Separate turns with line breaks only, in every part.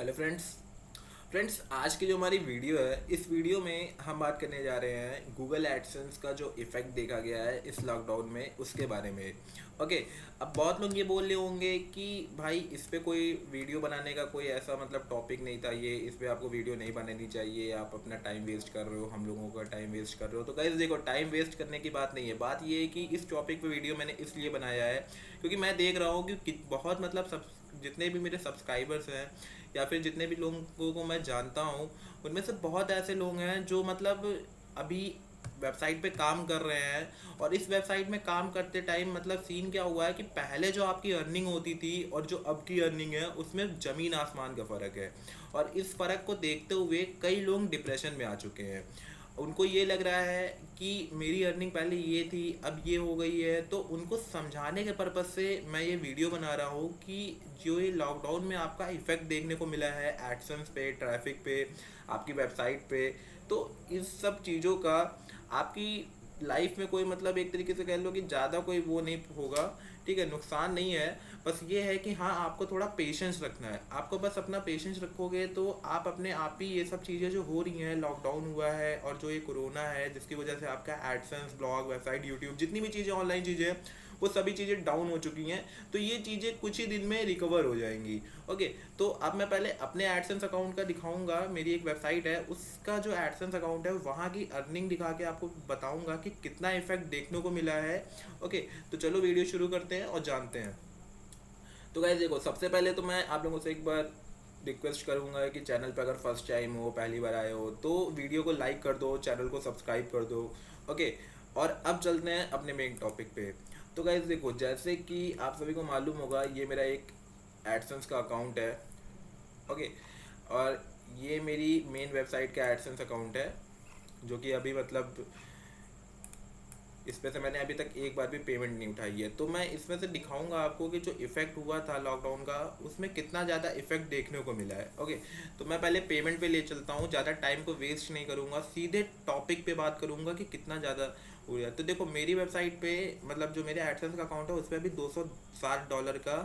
Hello friends आज की जो हमारी वीडियो है, इस वीडियो में हम बात करने जा रहे हैं गूगल एडसेंस का जो इफ़ेक्ट देखा गया है इस लॉकडाउन में उसके बारे में। ओके। अब बहुत लोग ये बोल रहे होंगे कि भाई इस पे कोई वीडियो बनाने का कोई ऐसा मतलब टॉपिक नहीं था, ये इस पे आपको वीडियो नहीं बनानी चाहिए, आप अपना टाइम वेस्ट कर रहे हो, हम लोगों का टाइम वेस्ट कर रहे हो। तो गाइस देखो, टाइम वेस्ट करने की बात नहीं है, बात ये है कि इस टॉपिक पे वीडियो मैंने इसलिए बनाया है क्योंकि मैं देख रहा हूँ कि बहुत मतलब सब जितने भी मेरे सब्सक्राइबर्स हैं या फिर जितने भी लोगों को मैं जानता हूँ, उनमें से बहुत ऐसे लोग हैं जो मतलब अभी वेबसाइट पे काम कर रहे हैं। और इस वेबसाइट में काम करते टाइम मतलब सीन क्या हुआ है कि पहले जो आपकी अर्निंग होती थी और जो अब की अर्निंग है उसमें ज़मीन आसमान का फ़र्क है। और इस फ़र्क को देखते हुए कई लोग डिप्रेशन में आ चुके हैं। उनको ये लग रहा है कि मेरी अर्निंग पहले ये थी, अब ये हो गई है। तो उनको समझाने के पर्पज़ से मैं ये वीडियो बना रहा हूँ कि जो ये लॉकडाउन में आपका इफ़ेक्ट देखने को मिला है एडसेंस पे, ट्रैफिक पे, आपकी वेबसाइट पे, तो इस सब चीज़ों का आपकी लाइफ में कोई मतलब एक तरीके से कह लो कि ज़्यादा कोई वो नहीं होगा। ठीक है, नुकसान नहीं है। बस ये है कि हाँ, आपको थोड़ा पेशेंस रखना है। आपको बस अपना पेशेंस रखोगे तो आप अपने आप ही ये सब चीज़ें जो हो रही हैं, लॉकडाउन हुआ है और जो ये कोरोना है जिसकी वजह से आपका एडसेंस, ब्लॉग, वेबसाइट, यूट्यूब, जितनी भी चीज़ें ऑनलाइन चीज़ें हैं वो सभी चीज़ें डाउन हो चुकी हैं। तो ये चीज़ें कुछ ही दिन में रिकवर हो जाएंगी। ओके। तो अब मैं पहले अपने एडसेंस अकाउंट का दिखाऊंगा। मेरी एक वेबसाइट है, उसका जो एडसेंस अकाउंट है वहाँ की अर्निंग दिखा के आपको बताऊंगा कि कितना इफेक्ट देखने को मिला है। ओके। तो चलो वीडियो शुरू करते हैं और जानते हैं। तो गाइस देखो, सबसे पहले तो मैं आप लोगों से एक बार रिक्वेस्ट करूंगा कि चैनल पे अगर फर्स्ट टाइम हो, पहली बार आए हो, तो वीडियो को लाइक कर दो, चैनल को सब्सक्राइब कर दो। ओके। और अब चलते हैं अपने मेन टॉपिक पे। तो गाइस देखो, जैसे कि आप सभी को मालूम होगा, ये मेरा एक एडसेंस का अकाउंट है। ओके। और ये मेरी मेन वेबसाइट का एडसेंस अकाउंट है, जो कि अभी मतलब इस पे से मैंने अभी तक एक बार भी पेमेंट नहीं उठाई है। तो मैं इसमें से दिखाऊंगा आपको कि जो इफ़ेक्ट हुआ था लॉकडाउन का, उसमें कितना ज़्यादा इफ़ेक्ट देखने को मिला है। ओके। तो मैं पहले पेमेंट पे ले चलता हूँ, ज़्यादा टाइम को वेस्ट नहीं करूँगा, सीधे टॉपिक पे बात करूँगा कि कितना ज़्यादा हो रहा है। तो देखो, मेरी वेबसाइट पे मतलब जो मेरे एडसेंस का अकाउंट है उस पर अभी $260 का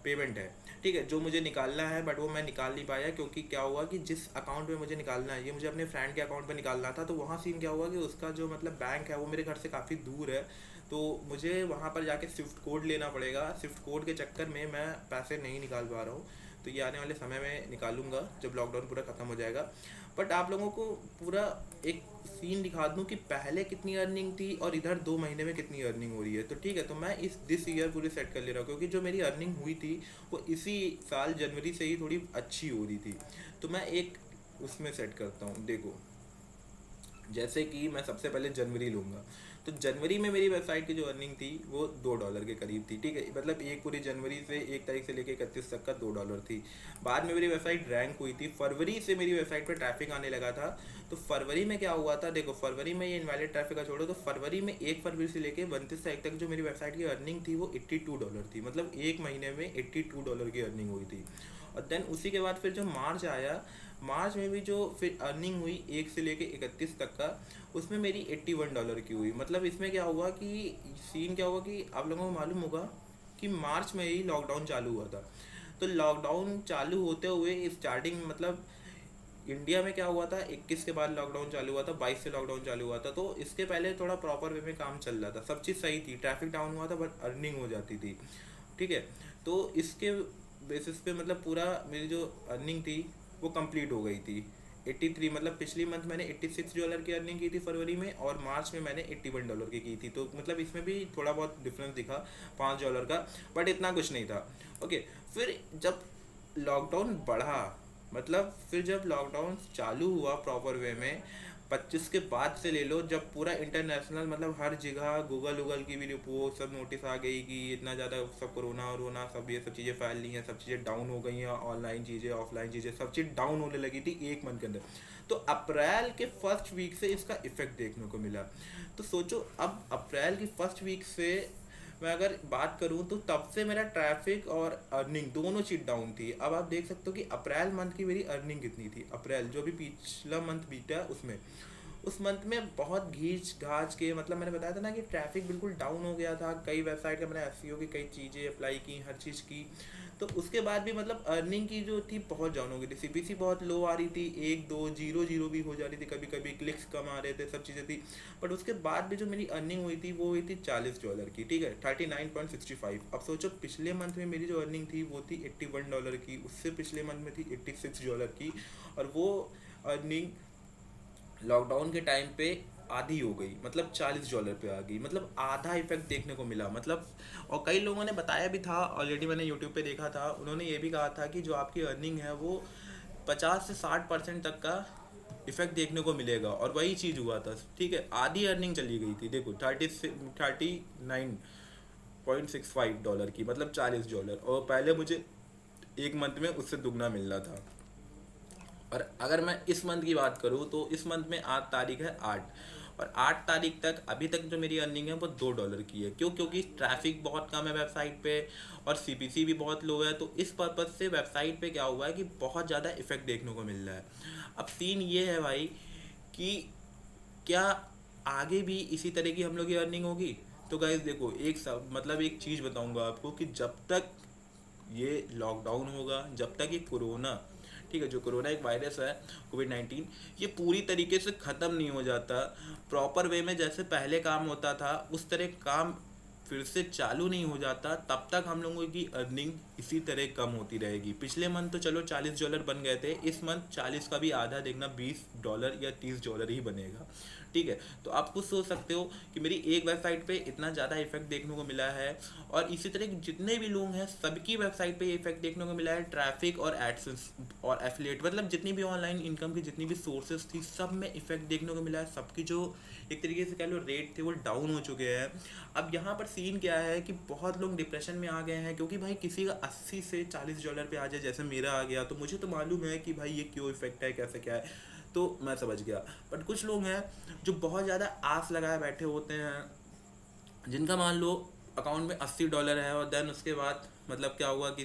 पेमेंट है। ठीक है, जो मुझे निकालना है, बट वो मैं निकाल नहीं पाया क्योंकि क्या हुआ कि जिस अकाउंट में मुझे निकालना है, ये मुझे अपने फ्रेंड के अकाउंट में निकालना था। तो वहाँ सीन क्या हुआ कि उसका जो मतलब बैंक है वो मेरे घर से काफ़ी दूर है। तो मुझे वहाँ पर जाके स्विफ्ट कोड लेना पड़ेगा। स्विफ्ट कोड के चक्कर में मैं पैसे नहीं निकाल पा रहा हूँ। तो ये आने वाले समय में निकालूंगा जब लॉकडाउन पूरा ख़त्म हो जाएगा। बट आप लोगों को पूरा एक सीन दिखा दूँ कि पहले कितनी अर्निंग थी और इधर 2 महीने में कितनी अर्निंग हो रही है। तो ठीक है, तो मैं इस दिस ईयर पूरी सेट कर ले रहा हूँ क्योंकि जो मेरी अर्निंग हुई थी वो इसी साल जनवरी से ही थोड़ी अच्छी हो रही थी। तो मैं एक उसमें सेट करता हूँ। देखो, जैसे कि मैं सबसे पहले जनवरी लूँगा। तो जनवरी में मेरी वेबसाइट की जो अर्निंग थी वो $2 के करीब थी। ठीक है, मतलब एक पूरी जनवरी से 1 तारीख से लेकर 31 तक का $2 थी। बाद में मेरी वेबसाइट रैंक हुई थी। फरवरी से मेरी वेबसाइट पर ट्रैफिक आने लगा था। तो फरवरी में क्या हुआ था, देखो फरवरी में ये इनवैलिड ट्रैफिक का छोड़ो, तो फरवरी में 1 फरवरी से लेकर 29 तारीख तक जो मेरी वेबसाइट की अर्निंग थी वो $82 थी। मतलब एक महीने में $82 की अर्निंग हुई थी। और देन उसी के बाद फिर जो मार्च आया, मार्च में भी जो फिर अर्निंग हुई 1 से लेके 31 तक का, उसमें मेरी $81 की हुई। मतलब इसमें क्या हुआ कि सीन क्या हुआ कि आप लोगों को मालूम होगा कि मार्च में ही लॉकडाउन चालू हुआ था। तो लॉकडाउन चालू होते हुए स्टार्टिंग मतलब इंडिया में क्या हुआ था, 21 के बाद लॉकडाउन चालू हुआ था, 22 से लॉकडाउन चालू हुआ था। तो इसके पहले थोड़ा प्रॉपर वे में काम चल रहा था, सब चीज़ सही थी, ट्रैफिक डाउन हुआ था बट अर्निंग हो जाती थी। ठीक है। तो इसके बेसिस पे मतलब पूरा मेरी जो अर्निंग थी वो कंप्लीट हो गई थी। 83 मतलब पिछली मंथ मैंने $86 की अर्निंग की थी फरवरी में, और मार्च में मैंने $81 की थी। तो मतलब इसमें भी थोड़ा बहुत डिफरेंस दिखा, $5 का, बट इतना कुछ नहीं था। ओके। फिर जब लॉकडाउन बढ़ा, मतलब फिर जब लॉकडाउन चालू हुआ प्रॉपर वे में, 25 के बाद से ले लो, जब पूरा इंटरनेशनल मतलब हर जगह गूगल वूगल की भी रिपोर्ट सब नोटिस आ गई कि इतना ज़्यादा सब कोरोना वरोना सब ये सब चीज़ें फैल रही हैं, सब चीज़ें डाउन हो गई हैं, ऑनलाइन चीज़ें, ऑफलाइन चीज़ें, सब चीज़ डाउन होने लगी थी एक मंथ के अंदर। तो अप्रैल के फर्स्ट वीक से इसका इफेक्ट देखने को मिला। तो सोचो, अब अप्रैल की फर्स्ट वीक से मैं अगर बात करूं तो तब से मेरा ट्रैफिक और अर्निंग दोनों चीज डाउन थी। अब आप देख सकते हो कि अप्रैल मंथ की मेरी अर्निंग कितनी थी, अप्रैल जो भी पिछला मंथ बीता है उसमें उस मंथ में बहुत घींच घाच के, मतलब मैंने बताया था ना कि ट्रैफिक बिल्कुल डाउन हो गया था, कई वेबसाइट का मैंने एसईओ की कई चीज़ें अप्लाई की, हर चीज़ की। तो उसके बाद भी मतलब अर्निंग की जो थी बहुत डाउन हो गई थी, सीपीसी बहुत लो आ रही थी, एक दो जीरो जीरो भी हो जा रही थी, कभी कभी क्लिक्स कम आ रहे थे, सब चीज़ें थी। बट उसके बाद भी जो मेरी अर्निंग हुई थी वो हुई थी $40 की, ठीक है, 39.65। अब सोचो पिछले मंथ में मेरी जो अर्निंग थी वो थी $81 की, उससे पिछले मंथ में थी $86 की। और वो अर्निंग लॉकडाउन के टाइम पे आधी हो गई, मतलब $40 पे आ गई, मतलब आधा इफेक्ट देखने को मिला मतलब। और कई लोगों ने बताया भी था, ऑलरेडी मैंने यूट्यूब पे देखा था, उन्होंने ये भी कहा था कि जो आपकी अर्निंग है वो 50 से 60% तक का इफेक्ट देखने को मिलेगा, और वही चीज़ हुआ था, ठीक है, आधी अर्निंग चली गई थी, देखो 39.65 डॉलर की, मतलब $40, और पहले मुझे एक मंथ में उससे दुगना मिल रहा था। और अगर मैं इस मंथ की बात करूँ तो इस मंथ में आज तारीख है 8, और 8 तारीख तक अभी तक जो मेरी अर्निंग है वो $2 की है। क्यों? क्योंकि ट्रैफिक बहुत कम है वेबसाइट पे, और सीपीसी भी बहुत लो है, तो इस पर्पज़ से वेबसाइट पे क्या हुआ है कि बहुत ज़्यादा इफेक्ट देखने को मिल रहा है। अब सीन ये है भाई कि क्या आगे भी इसी तरह की हम लोग की अर्निंग होगी? तो गाइस देखो, एक सब मतलब एक चीज़ बताऊंगा आपको कि जब तक ये लॉकडाउन होगा, जब तक ये कोरोना, ठीक है, जो कोरोना एक वायरस है, कोविड 19, ये पूरी तरीके से ख़त्म नहीं हो जाता, प्रॉपर वे में जैसे पहले काम होता था उस तरह काम फिर से चालू नहीं हो जाता, तब तक हम लोगों की अर्निंग इसी तरह कम होती रहेगी। पिछले मंथ तो चलो $40 बन गए थे, इस मंथ 40 का भी आधा देखना, $20 या $30 ही बनेगा, ठीक है। तो आप खुद सोच सकते हो कि मेरी एक वेबसाइट पे इतना ज़्यादा इफेक्ट देखने को मिला है, और इसी तरह के जितने भी लोग हैं सबकी वेबसाइट पे ये इफेक्ट देखने को मिला है। ट्रैफिक और एडसेंस और एफिलिएट, मतलब जितनी भी ऑनलाइन इनकम की जितनी भी सोर्सेज थी, सब में इफेक्ट देखने को मिला है। सबकी जो एक तरीके से कह लो रेट थे वो डाउन हो चुके हैं। अब यहाँ पर सीन क्या है कि बहुत लोग डिप्रेशन में आ गए हैं, क्योंकि भाई किसी का 80 से $40 पे आ जाए, जैसे मेरा आ गया, तो मुझे तो मालूम है कि भाई ये क्यों इफेक्ट है, कैसे क्या है, तो मैं समझ गया। बट कुछ लोग हैं जो बहुत ज़्यादा आस लगाए बैठे होते हैं, जिनका मान लो अकाउंट में $80 है, और देन उसके बाद मतलब क्या हुआ कि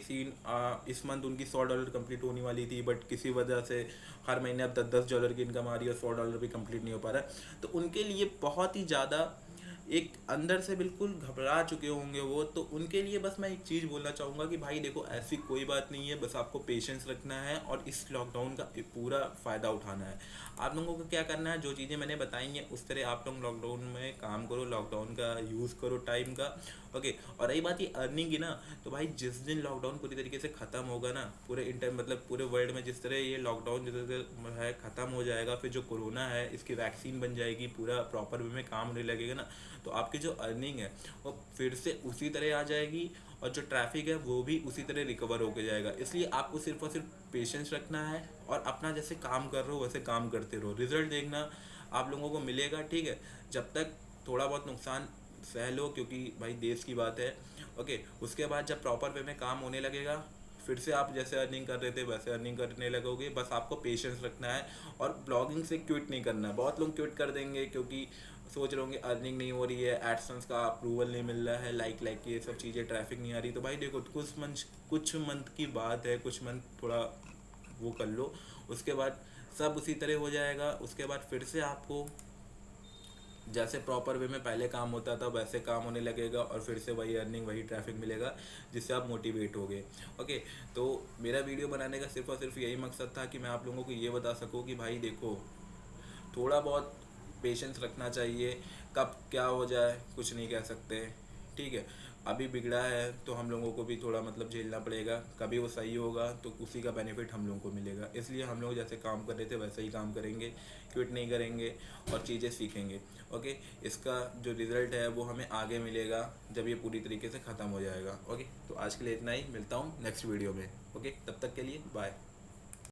इस मंथ उनकी $100 कंप्लीट होने वाली थी, बट किसी वजह से हर महीने अब $10 की इनकम आ रही है और $100 भी कंप्लीट नहीं हो पा रहा है। तो उनके लिए बहुत ही ज़्यादा एक अंदर से बिल्कुल घबरा चुके होंगे वो। तो उनके लिए बस मैं एक चीज़ बोलना चाहूँगा कि भाई देखो, ऐसी कोई बात नहीं है, बस आपको पेशेंस रखना है और इस लॉकडाउन का पूरा फ़ायदा उठाना है। आप लोगों को क्या करना है, जो चीज़ें मैंने बताई हैं उस तरह आप लोग लॉकडाउन में काम करो, लॉकडाउन का यूज़ करो टाइम का, ओके। और रही बात ये अर्निंग की ना, तो भाई जिस दिन लॉकडाउन पूरी तरीके से ख़त्म होगा ना, पूरे इंटर मतलब पूरे वर्ल्ड में जिस तरह ये लॉकडाउन जिस तरह है ख़त्म हो जाएगा, फिर जो कोरोना है इसकी वैक्सीन बन जाएगी, पूरा प्रॉपर वे में काम होने लगेगा ना, तो आपकी जो अर्निंग है वो फिर से उसी तरह आ जाएगी, और जो ट्रैफिक है वो भी उसी तरह रिकवर होके जाएगा। इसलिए आपको सिर्फ और सिर्फ पेशेंस रखना है, और अपना जैसे काम कर रहे हो वैसे काम करते रहो, रिजल्ट देखना आप लोगों को मिलेगा, ठीक है। जब तक थोड़ा बहुत नुकसान सह लो, क्योंकि भाई देश की बात है, ओके। उसके बाद जब प्रॉपर वे में काम होने लगेगा, फिर से आप जैसे अर्निंग कर रहे थे वैसे अर्निंग करने लगोगे। बस आपको पेशेंस रखना है, और ब्लॉगिंग से क्विट नहीं करना है। बहुत लोग क्विट कर देंगे क्योंकि सोच रहे होंगे अर्निंग नहीं हो रही है, एडसेंस का अप्रूवल नहीं मिल रहा है, लाइक ये सब चीज़ें, ट्रैफिक नहीं आ रही। तो भाई देखो, कुछ मंथ की बात है, कुछ मंथ थोड़ा वो कर लो, उसके बाद सब उसी तरह हो जाएगा। उसके बाद फिर से आपको जैसे प्रॉपर वे में पहले काम होता था वैसे काम होने लगेगा, और फिर से वही अर्निंग वही ट्रैफिक मिलेगा, जिससे आप मोटिवेट हो गए, ओके। तो मेरा वीडियो बनाने का सिर्फ और सिर्फ यही मकसद था कि मैं आप लोगों को ये बता सकूँ कि भाई देखो, थोड़ा बहुत पेशेंस रखना चाहिए, कब क्या हो जाए कुछ नहीं कह सकते, ठीक है। अभी बिगड़ा है तो हम लोगों को भी थोड़ा मतलब झेलना पड़ेगा, कभी वो सही होगा तो उसी का बेनिफिट हम लोगों को मिलेगा। इसलिए हम लोग जैसे काम कर रहे थे वैसे ही काम करेंगे, क्विट नहीं करेंगे, और चीज़ें सीखेंगे, ओके। इसका जो रिज़ल्ट है वो हमें आगे मिलेगा जब ये पूरी तरीके से ख़त्म हो जाएगा, ओके। तो आज के लिए इतना ही, मिलता हूँ नेक्स्ट वीडियो में, ओके। तब तक के लिए बाय।